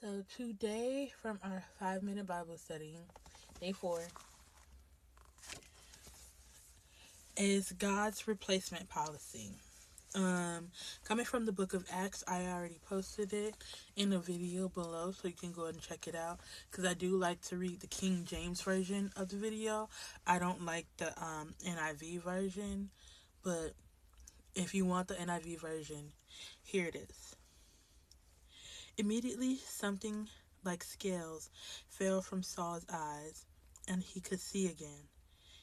So today from our 5-minute Bible study, day 4, is God's replacement policy. Coming from the book of Acts, I already posted it in a video below, so you can go ahead and check it out. Because I do like to read the King James version of the video. I don't like the NIV version, but if you want the NIV version, here it is. Immediately, something like scales fell from Saul's eyes, and he could see again.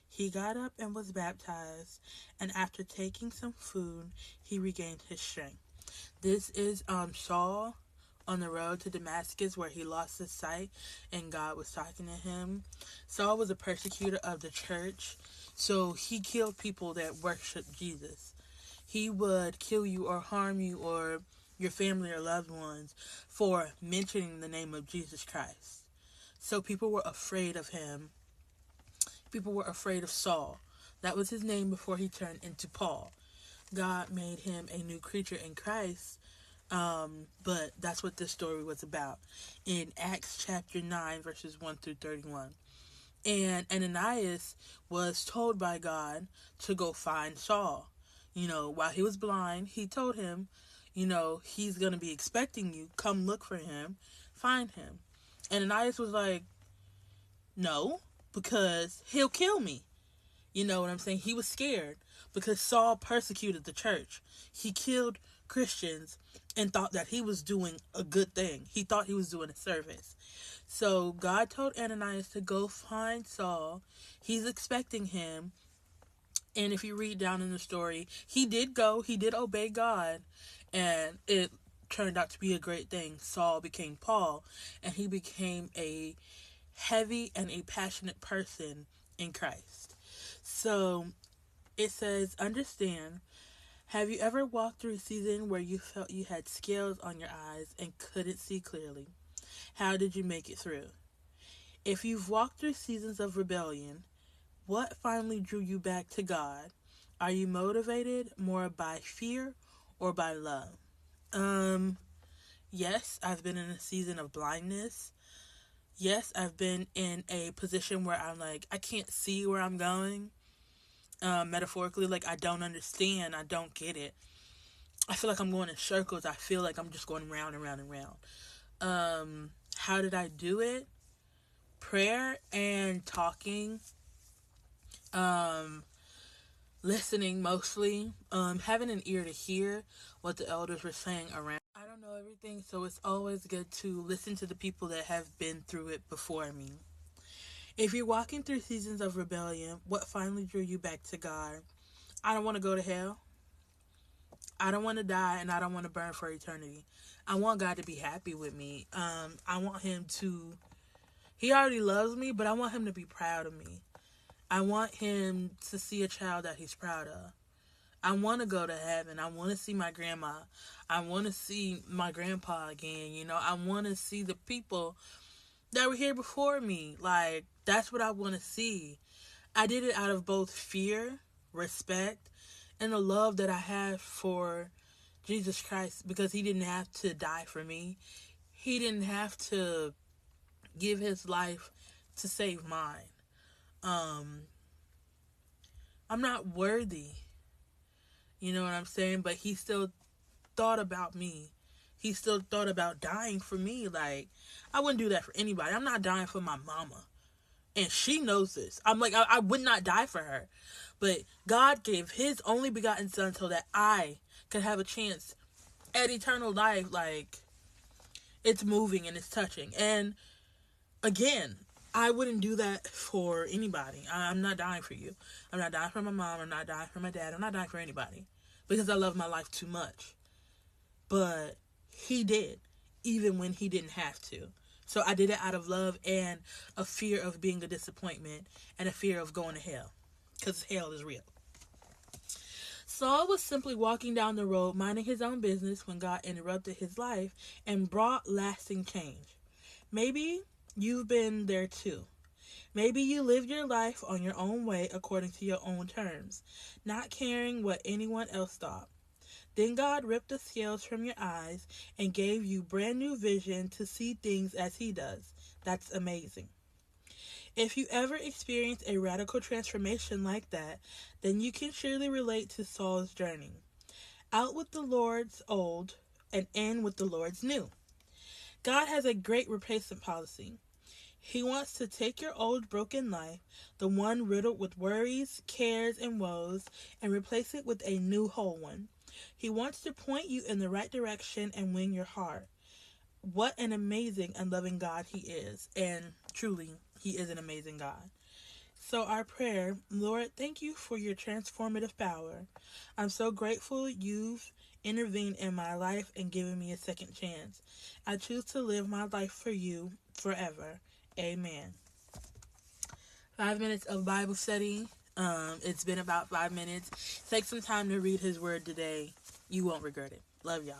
He got up and was baptized, and after taking some food, he regained his strength. This is Saul on the road to Damascus, where he lost his sight and God was talking to him. Saul was a persecutor of the church, so he killed people that worshiped Jesus. He would kill you or harm you or your family or loved ones for mentioning the name of Jesus Christ. So people were afraid of him. People were afraid of Saul. That was his name before he turned into Paul. God made him a new creature in Christ, but that's what this story was about in Acts chapter 9, verses 1 through 31. And Ananias was told by God to go find Saul. While he was blind, he told him, he's going to be expecting you. Come look for him. Find him. And Ananias was like, no, because he'll kill me. You know what I'm saying? He was scared because Saul persecuted the church. He killed Christians and thought that he was doing a good thing. He thought he was doing a service. So God told Ananias to go find Saul. He's expecting him. And if you read down in the story, he did go. He did obey God. And it turned out to be a great thing. Saul became Paul. And he became a heavy and a passionate person in Christ. So it says, understand, have you ever walked through a season where you felt you had scales on your eyes and couldn't see clearly? How did you make it through? If you've walked through seasons of rebellion, what finally drew you back to God? Are you motivated more by fear or by love? Yes, I've been in a season of blindness. Yes, I've been in a position where I'm like, I can't see where I'm going. Metaphorically, like I don't understand. I don't get it. I feel like I'm going in circles. I feel like I'm just going round and round and round. How did I do it? Prayer and talking. Listening mostly. Having an ear to hear what the elders were saying around. I don't know everything, so it's always good to listen to the people that have been through it before me. If you're walking through seasons of rebellion, what finally drew you back to God? I don't want to go to hell. I don't want to die, and I don't want to burn for eternity. I want God to be happy with me. I want him to... He already loves me, but I want him to be proud of me. I want him to see a child that he's proud of. I want to go to heaven. I want to see my grandma. I want to see my grandpa again. I want to see the people that were here before me. Like, that's what I want to see. I did it out of both fear, respect, and the love that I have for Jesus Christ, because he didn't have to die for me. He didn't have to give his life to save mine. I'm not worthy. You know what I'm saying? But he still thought about me. He still thought about dying for me. Like, I wouldn't do that for anybody. I'm not dying for my mama. And she knows this. I'm like, I would not die for her. But God gave his only begotten son so that I could have a chance at eternal life. Like, it's moving and it's touching. And again, I wouldn't do that for anybody. I'm not dying for you. I'm not dying for my mom. I'm not dying for my dad. I'm not dying for anybody. Because I love my life too much. But he did, even when he didn't have to. So I did it out of love and a fear of being a disappointment and a fear of going to hell. Because hell is real. Saul was simply walking down the road, minding his own business, when God interrupted his life and brought lasting change. Maybe you've been there too. Maybe you lived your life on your own way according to your own terms, not caring what anyone else thought. Then God ripped the scales from your eyes and gave you brand new vision to see things as He does. That's amazing. If you ever experience a radical transformation like that, then you can surely relate to Saul's journey. Out with the Lord's old and in with the Lord's new. God has a great replacement policy. He wants to take your old broken life, the one riddled with worries, cares, and woes, and replace it with a new whole one. He wants to point you in the right direction and win your heart. What an amazing and loving God He is. And truly, He is an amazing God. So our prayer, Lord, thank you for your transformative power. I'm so grateful you've intervened in my life and given me a second chance. I choose to live my life for you forever. Amen. 5 minutes of Bible study. It's been about 5 minutes. Take some time to read His Word today. You won't regret it. Love y'all.